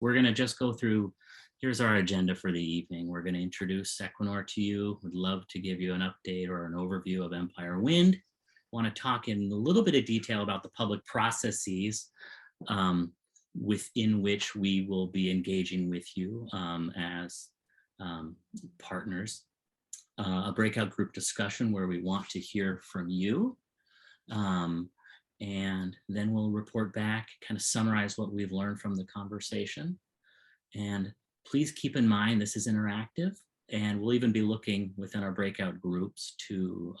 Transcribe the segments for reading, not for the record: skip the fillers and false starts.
We're going to just go through, here's our agenda for the evening. We're going to introduce Equinor to you. We'd love to give you an update or an overview of Empire Wind. Want to talk in a little bit of detail about the public processes within which we will be engaging with you as partners. A breakout group discussion where we want to hear from you. And then we'll report back, kind of summarize what we've learned from the conversation. And please keep in mind, this is interactive, and we'll even be looking within our breakout groups to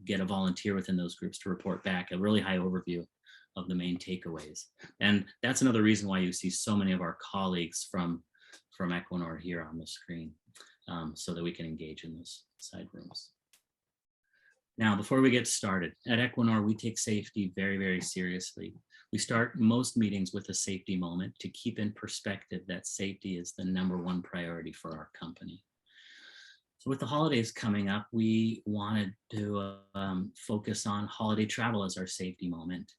get a volunteer within those groups to report back a really high overview of the main takeaways. And that's another reason why you see so many of our colleagues from Equinor here on the screen, so that we can engage in those side rooms. Now, before we get started, at Equinor, we take safety very, very seriously. We start most meetings with a safety moment to keep in perspective that safety is the #1 priority for our company. So with the holidays coming up, we wanted to focus on holiday travel as our safety moment,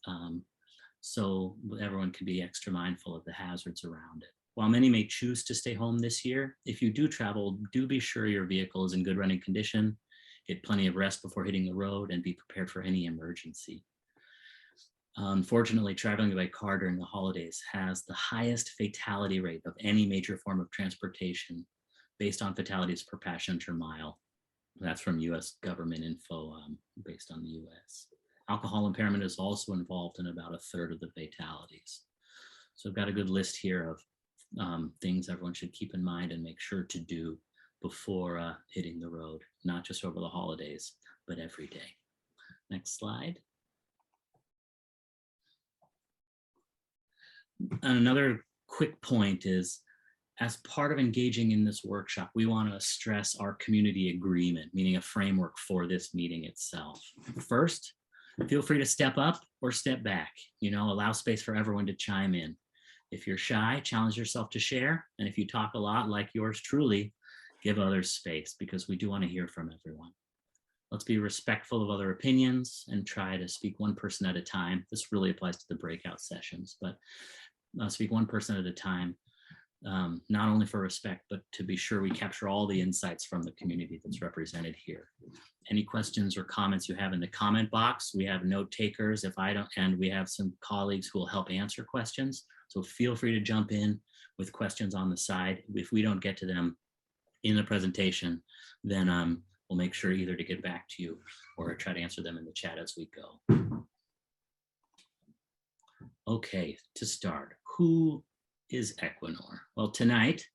so everyone can be extra mindful of the hazards around it. While many may choose to stay home this year, if you do travel, do be sure your vehicle is in good running condition, get plenty of rest before hitting the road, and be prepared for any emergency. Unfortunately, traveling by car during the holidays has the highest fatality rate of any major form of transportation based on fatalities per passenger mile. That's from US government info based on the US. Alcohol impairment is also involved in about 1/3 of the fatalities. So I've got a good list here of things everyone should keep in mind and make sure to do before hitting the road, not just over the holidays, but every day. Next slide. And another quick point is, as part of engaging in this workshop, we want to stress our community agreement, meaning a framework for this meeting itself. First, feel free to step up or step back, allow space for everyone to chime in. If you're shy, challenge yourself to share. And if you talk a lot like yours truly, give others space, because we do want to hear from everyone. Let's be respectful of other opinions and try to speak one person at a time. This really applies to the breakout sessions, but speak one person at a time, not only for respect, but to be sure we capture all the insights from the community that's represented here. Any questions or comments you have in the comment box, we have note takers and we have some colleagues who will help answer questions. So feel free to jump in with questions on the side. If we don't get to them in the presentation, then we'll make sure either to get back to you or try to answer them in the chat as we go. Okay, to start, who is Equinor? Well, tonight,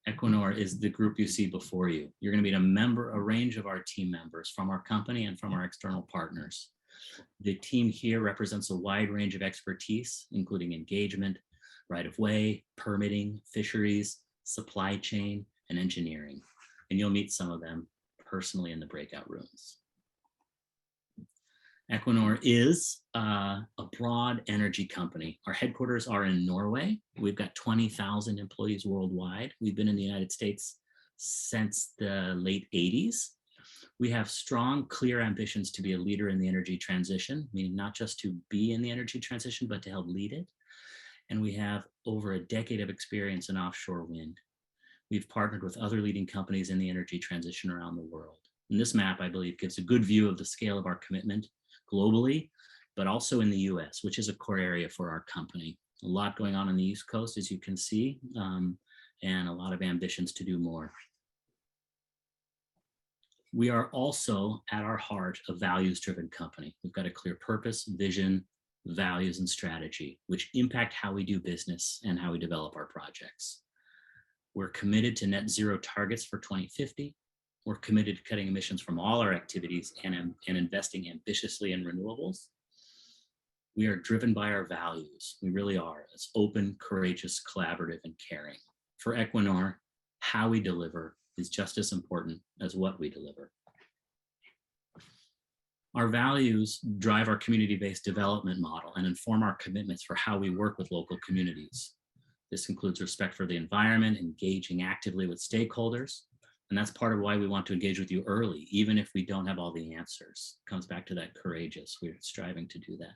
Equinor is the group you see before you. You're going to meet a range of our team members from our company and from our external partners. The team here represents a wide range of expertise, including engagement, right-of-way, permitting, fisheries, supply chain, and engineering. And you'll meet some of them personally in the breakout rooms. Equinor is a broad energy company. Our headquarters are in Norway. We've got 20,000 employees worldwide. We've been in the United States since the late 80s. We have strong, clear ambitions to be a leader in the energy transition, meaning not just to be in the energy transition, but to help lead it. And we have over a decade of experience in offshore wind. We've partnered with other leading companies in the energy transition around the world. And this map, I believe, gives a good view of the scale of our commitment globally, but also in the US, which is a core area for our company. A lot going on the East Coast, as you can see, and a lot of ambitions to do more. We are also, at our heart, a values-driven company. We've got a clear purpose, vision, values, and strategy, which impact how we do business and how we develop our projects. We're committed to net zero targets for 2050. We're committed to cutting emissions from all our activities and investing ambitiously in renewables. We are driven by our values. We really are. It's open, courageous, collaborative, and caring. For Equinor, how we deliver is just as important as what we deliver. Our values drive our community-based development model and inform our commitments for how we work with local communities. This includes respect for the environment, engaging actively with stakeholders, and that's part of why we want to engage with you early, even if we don't have all the answers. It comes back to that courageous. We're striving to do that.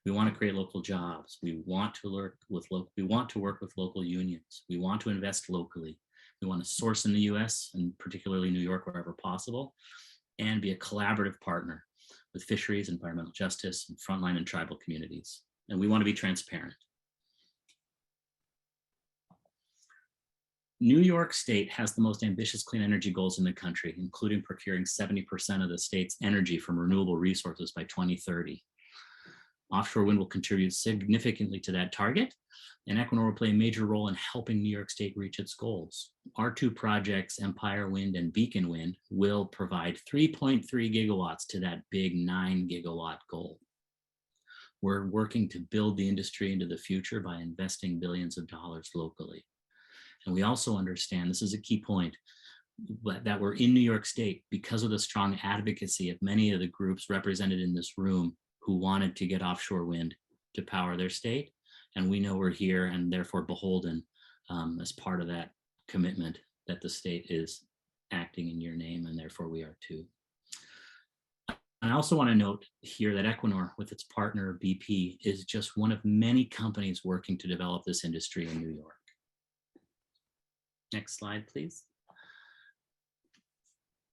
We want to create local jobs. We want to work with local unions. We want to invest locally. We want to source in the US and particularly New York wherever possible, and be a collaborative partner with fisheries, environmental justice, and frontline and tribal communities. And we want to be transparent. New York State has the most ambitious clean energy goals in the country, including procuring 70% of the state's energy from renewable resources by 2030. Offshore wind will contribute significantly to that target, and Equinor will play a major role in helping New York State reach its goals. Our two projects, Empire Wind and Beacon Wind, will provide 3.3 gigawatts to that big 9 gigawatt goal. We're working to build the industry into the future by investing billions of dollars locally. And we also understand, this is a key point, that we're in New York State because of the strong advocacy of many of the groups represented in this room who wanted to get offshore wind to power their state. And we know we're here and therefore beholden as part of that commitment that the state is acting in your name, and therefore we are too. I also want to note here that Equinor, with its partner BP, is just one of many companies working to develop this industry in New York. Next slide, please.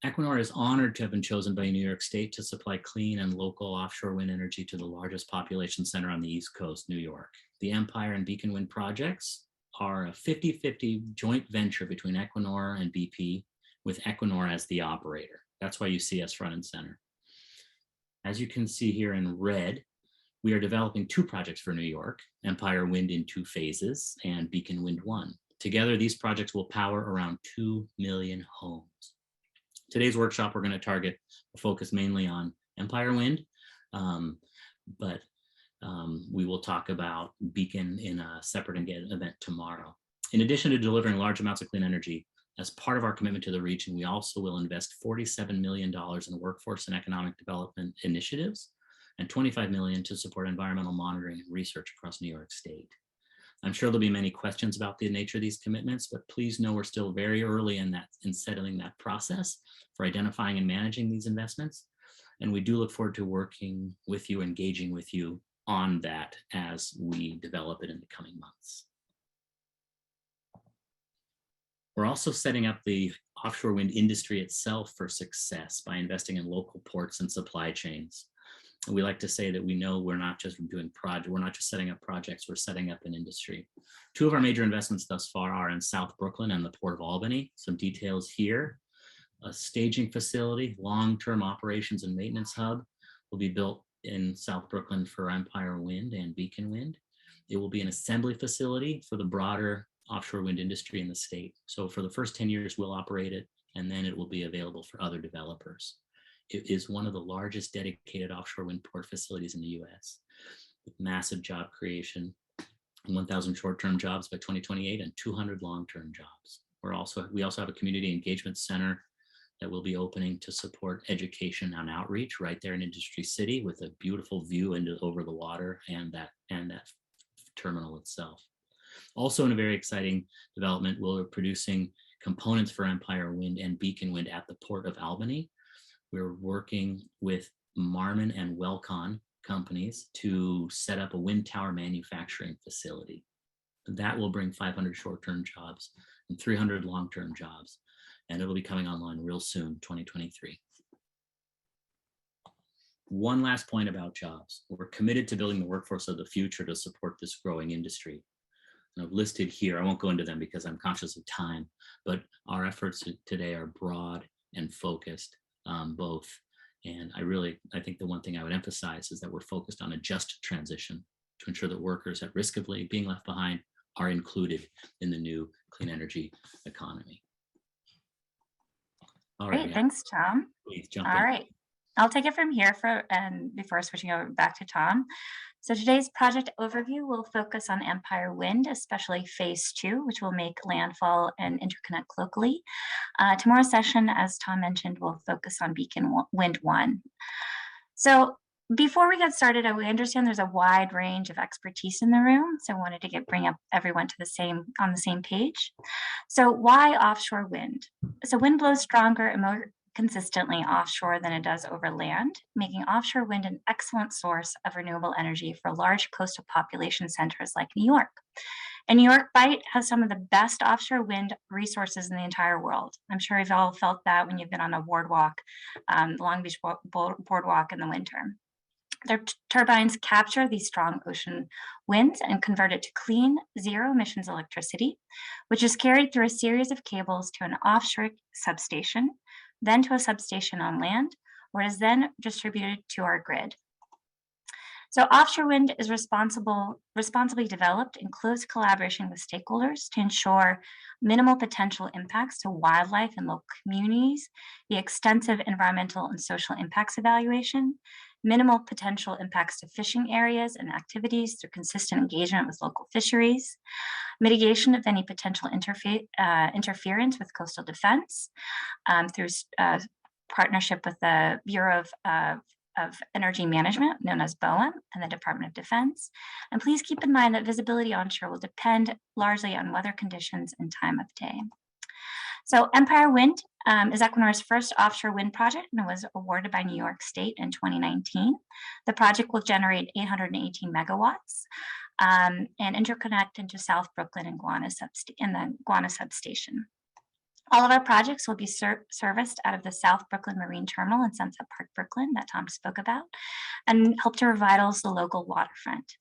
Equinor is honored to have been chosen by New York State to supply clean and local offshore wind energy to the largest population center on the East Coast, New York. The Empire and Beacon Wind projects are a 50-50 joint venture between Equinor and BP, with Equinor as the operator. That's why you see us front and center. As you can see here in red, we are developing two projects for New York, Empire Wind in 2 phases and Beacon Wind 1. Together, these projects will power around 2 million homes. Today's workshop, we're going to target a focus mainly on Empire Wind, but we will talk about Beacon in a separate event tomorrow. In addition to delivering large amounts of clean energy, as part of our commitment to the region, we also will invest $47 million in workforce and economic development initiatives and $25 million to support environmental monitoring and research across New York State. I'm sure there'll be many questions about the nature of these commitments, but please know we're still very early in settling that process for identifying and managing these investments. And we do look forward to working with you, engaging with you on that as we develop it in the coming months. We're also setting up the offshore wind industry itself for success by investing in local ports and supply chains. We like to say that we know we're not just setting up projects, we're setting up an industry. Two of our major investments thus far are in South Brooklyn and the Port of Albany. Some details here. A staging facility, long-term operations and maintenance hub will be built in South Brooklyn for Empire Wind and Beacon Wind. It will be an assembly facility for the broader offshore wind industry in the state. So for the first 10 years, we'll operate it, and then it will be available for other developers. It is one of the largest dedicated offshore wind port facilities in the US, with massive job creation, 1,000 short-term jobs by 2028 and 200 long-term jobs. We also have a community engagement center that will be opening to support education and outreach right there in Industry City, with a beautiful view over the water and that terminal itself. Also, in a very exciting development, we're producing components for Empire Wind and Beacon Wind at the Port of Albany. We're working with Marmon and Welcon companies to set up a wind tower manufacturing facility. That will bring 500 short-term jobs and 300 long-term jobs, and it'll be coming online real soon, 2023. One last point about jobs. We're committed to building the workforce of the future to support this growing industry. And I've listed here, I won't go into them because I'm conscious of time, but our efforts today are broad and focused. Both. And I think the one thing I would emphasize is that we're focused on a just transition to ensure that workers at risk of being left behind are included in the new clean energy economy. All right. Great, thanks, Tom. Please jump in. All right, I'll take it from here before switching over back to Tom. So today's project overview will focus on Empire Wind, especially phase 2, which will make landfall and interconnect locally. Tomorrow's session, as Tom mentioned, will focus on Beacon Wind 1. So before we get started, we understand there's a wide range of expertise in the room, so I wanted to bring up everyone on the same page. So why offshore wind? So wind blows stronger and more consistently offshore than it does over land, making offshore wind an excellent source of renewable energy for large coastal population centers like New York. And New York Bight has some of the best offshore wind resources in the entire world. I'm sure you've all felt that when you've been on a boardwalk, the Long Beach boardwalk in the winter. Their turbines capture these strong ocean winds and convert it to clean, zero emissions electricity, which is carried through a series of cables to an offshore substation, then to a substation on land, where it is then distributed to our grid. So offshore wind is responsibly developed in close collaboration with stakeholders to ensure minimal potential impacts to wildlife and local communities, the extensive environmental and social impacts evaluation, minimal potential impacts to fishing areas and activities through consistent engagement with local fisheries, mitigation of any potential interference with coastal defense through partnership with the Bureau of Energy Management, known as BOEM, and the Department of Defense. And please keep in mind that visibility onshore will depend largely on weather conditions and time of day. So Empire Wind is Equinor's first offshore wind project, and it was awarded by New York State in 2019. The project will generate 818 megawatts and interconnect into South Brooklyn and the Guana substation. All of our projects will be serviced out of the South Brooklyn Marine Terminal in Sunset Park, Brooklyn, that Tom spoke about, and help to revitalize the local waterfront.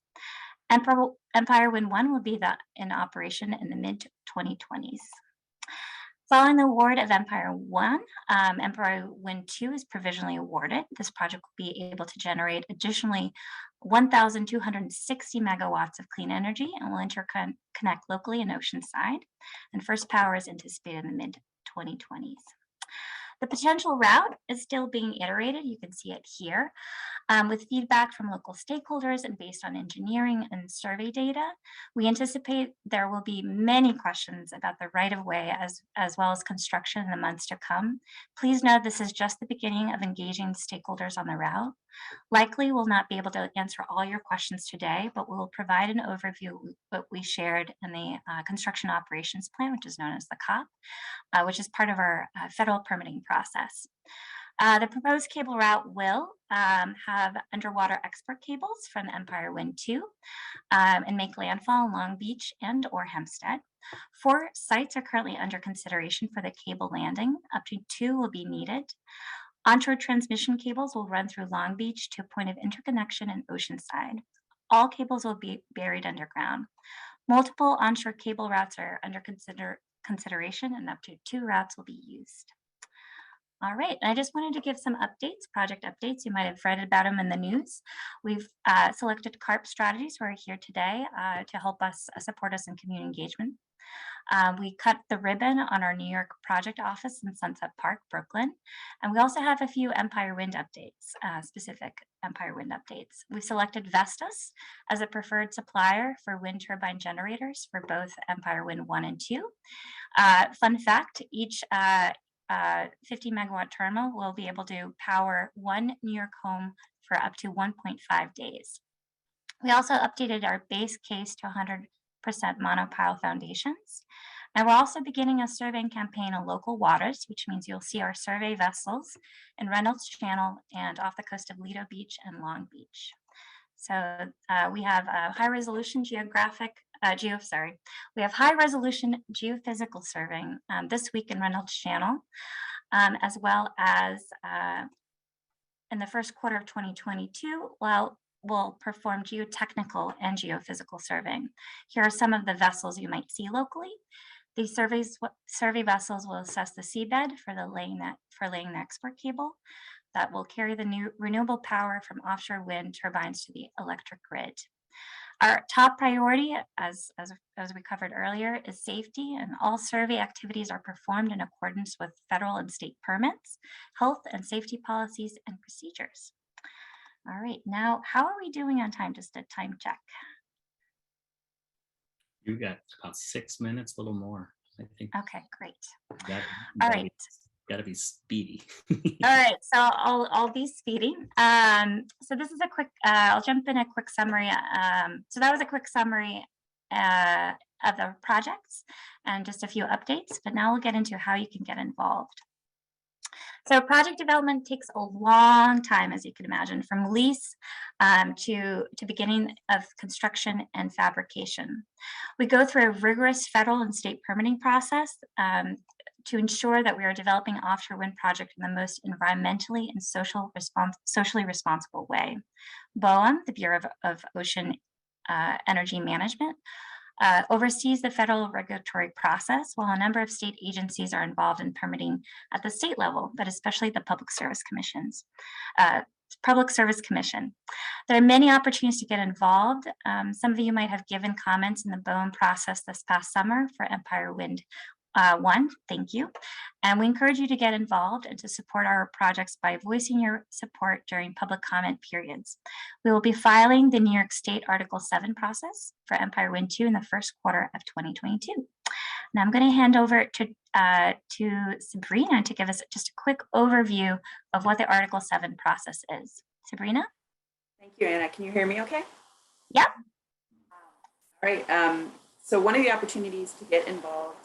Empire Wind 1 will be in operation in the mid-2020s. Following the award of Empire 1, Empire Wind 2 is provisionally awarded. This project will be able to generate additionally 1,260 megawatts of clean energy and will interconnect locally in Oceanside. And first power is anticipated in the mid-2020s. The potential route is still being iterated. You can see it here. With feedback from local stakeholders and based on engineering and survey data, we anticipate there will be many questions about the right-of-way as well as construction in the months to come. Please note this is just the beginning of engaging stakeholders on the route. Likely we'll not be able to answer all your questions today, but we'll provide an overview of what we shared in the construction operations plan, which is known as the COP, which is part of our federal permitting process. The proposed cable route will have underwater export cables from the Empire Wind 2 and make landfall in Long Beach and or Hempstead. 4 sites are currently under consideration for the cable landing. Up to 2 will be needed. Onshore transmission cables will run through Long Beach to a point of interconnection in Oceanside. All cables will be buried underground. Multiple onshore cable routes are under consideration, and up to 2 routes will be used. All right, I just wanted to give some updates, project updates. You might have read about them in the news. We've selected CARP Strategies who are here today to help us support us in community engagement. We cut the ribbon on our New York project office in Sunset Park, Brooklyn. And we also have a few Empire Wind updates, specific Empire Wind updates. We selected Vestas as a preferred supplier for wind turbine generators for both Empire Wind 1 and 2. Fun fact, each 50 megawatt terminal will be able to power 1 New York home for up to 1.5 days. We also updated our base case to 100% monopile foundations. And we're also beginning a surveying campaign on local waters, which means you'll see our survey vessels in Reynolds Channel and off the coast of Lido Beach and Long Beach. So we have a high resolution we have high resolution geophysical surveying this week in Reynolds Channel, as well as in the first quarter of 2022, we'll perform geotechnical and geophysical surveying. Here are some of the vessels you might see locally. These survey vessels will assess the seabed for laying the export cable that will carry the new renewable power from offshore wind turbines to the electric grid. Our top priority, as we covered earlier, is safety, and all survey activities are performed in accordance with federal and state permits, health and safety policies, and procedures. All right, now, how are we doing on time? Just a time check. You got about 6 minutes, a little more, I think. Okay, great. All right. Got to be speedy. All right, so I'll be speedy. So this is a quick, I'll jump in a quick summary. So that was a quick summary of the projects and just a few updates, but now we'll get into how you can get involved. So project development takes a long time, as you can imagine, from lease to beginning of construction and fabrication. We go through a rigorous federal and state permitting process to ensure that we are developing offshore wind project in the most environmentally and socially responsible way. BOEM, the Bureau of Ocean Energy Management, oversees the federal regulatory process, while a number of state agencies are involved in permitting at the state level, but especially the Public Service Commission. There are many opportunities to get involved. Some of you might have given comments in the BOEM process this past summer for Empire Wind 1, thank you. And we encourage you to get involved and to support our projects by voicing your support during public comment periods. We will be filing the New York State Article 7 process for Empire Wind 2 in the first quarter of 2022. Now I'm going to hand over to Sabrina to give us just a quick overview of what the Article 7 process is. Sabrina? Thank you, Anna. Can you hear me okay? Yep. All right. So one of the opportunities to get involved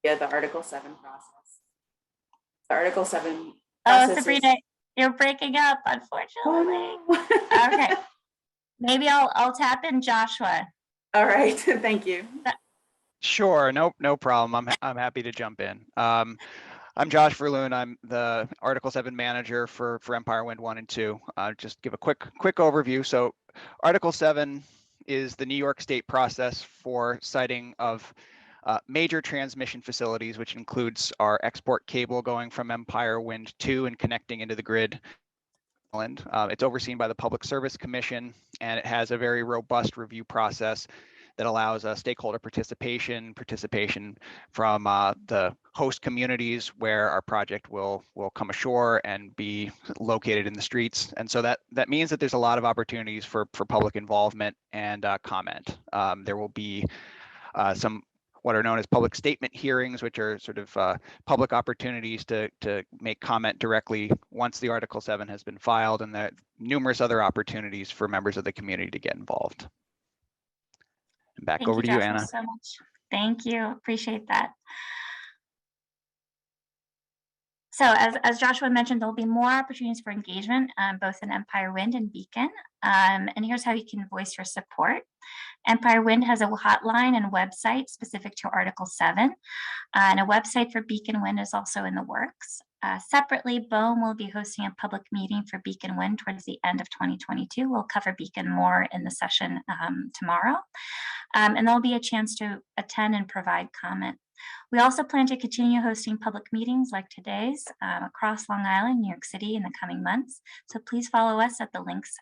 via the Article 7 process. The Article 7 process. Oh, Sabrina, you're breaking up, unfortunately. Okay. Maybe I'll tap in Joshua. All right. Thank you. Sure. No problem. I'm happy to jump in. I'm Josh Verloon. I'm the Article 7 manager for Empire Wind 1 and 2. Just give a quick overview. So Article 7 is the New York State process for siting of major transmission facilities, which includes our export cable going from Empire Wind 2 and connecting into the grid. It's overseen by the Public Service Commission, and it has a very robust review process that allows stakeholder participation from the host communities where our project will come ashore and be located in the streets. And so that means that there's a lot of opportunities for public involvement and comment. There will be some what are known as public statement hearings, which are sort of public opportunities to make comment directly once the Article 7 has been filed, and there are numerous other opportunities for members of the community to get involved. And back over to you, Anna. Thank you so much. Thank you. Appreciate that. So as Joshua mentioned, there'll be more opportunities for engagement, both in Empire Wind and Beacon. And here's how you can voice your support. Empire Wind has a hotline and website specific to Article 7, and a website for Beacon Wind is also in the works. Separately, BOEM will be hosting a public meeting for Beacon Wind towards the end of 2022. We'll cover Beacon more in the session tomorrow. And there'll be a chance to attend and provide comment. We also plan to continue hosting public meetings like today's across Long Island, New York City in the coming months. So please follow us at the links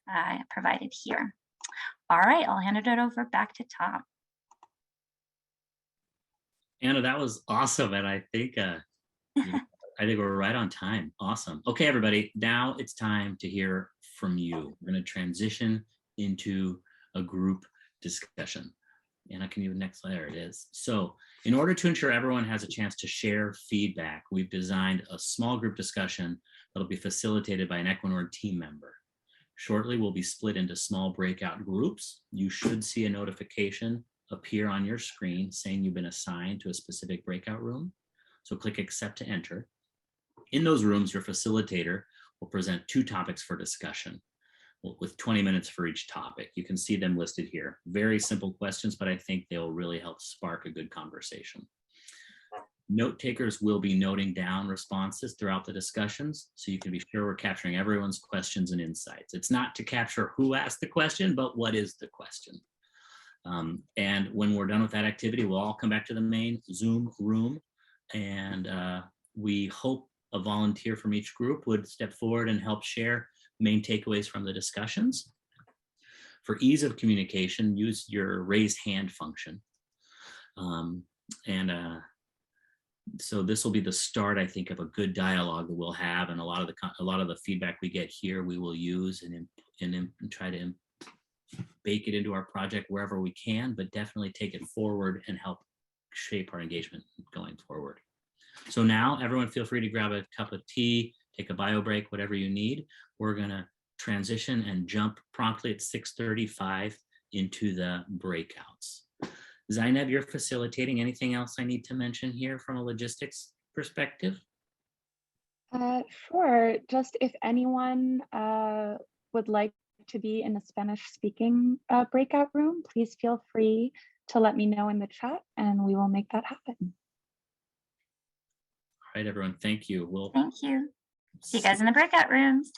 provided here. All right, I'll hand it over back to Tom. Anna, that was awesome. And I think we're right on time. Awesome. Okay, everybody, now it's time to hear from you. We're going to transition into a group discussion. Anna, can you next slide? It is. So in order to ensure everyone has a chance to share feedback, we've designed a small group discussion that'll be facilitated by an Equinor team member. Shortly, we'll be split into small breakout groups. You should see a notification appear on your screen saying you've been assigned to a specific breakout room. So click accept to enter. In those rooms, your facilitator will present 2 topics for discussion with 20 minutes for each topic. You can see them listed here. Very simple questions, but I think they'll really help spark a good conversation. Note takers will be noting down responses throughout the discussions, so you can be sure we're capturing everyone's questions and insights. It's not to capture who asked the question, but what is the question. And when we're done with that activity, we'll all come back to the main Zoom room, and we hope a volunteer from each group would step forward and help share main takeaways from the discussions. For ease of communication, use your raise hand function. So this will be the start, I think, of a good dialogue that we'll have, and a lot of the feedback we get here we will use and try to bake it into our project wherever we can, but definitely take it forward and help shape our engagement going forward. So now everyone feel free to grab a cup of tea, take a bio break, whatever you need. We're gonna transition and jump promptly at 6:35 into the breakouts. Zainab, you're facilitating. Anything else I need to mention here from a logistics perspective? Sure. Just if anyone would like to be in a Spanish speaking breakout room, please feel free to let me know in the chat and we will make that happen. All right, everyone. Thank you. Thank you. See you guys in the breakout rooms.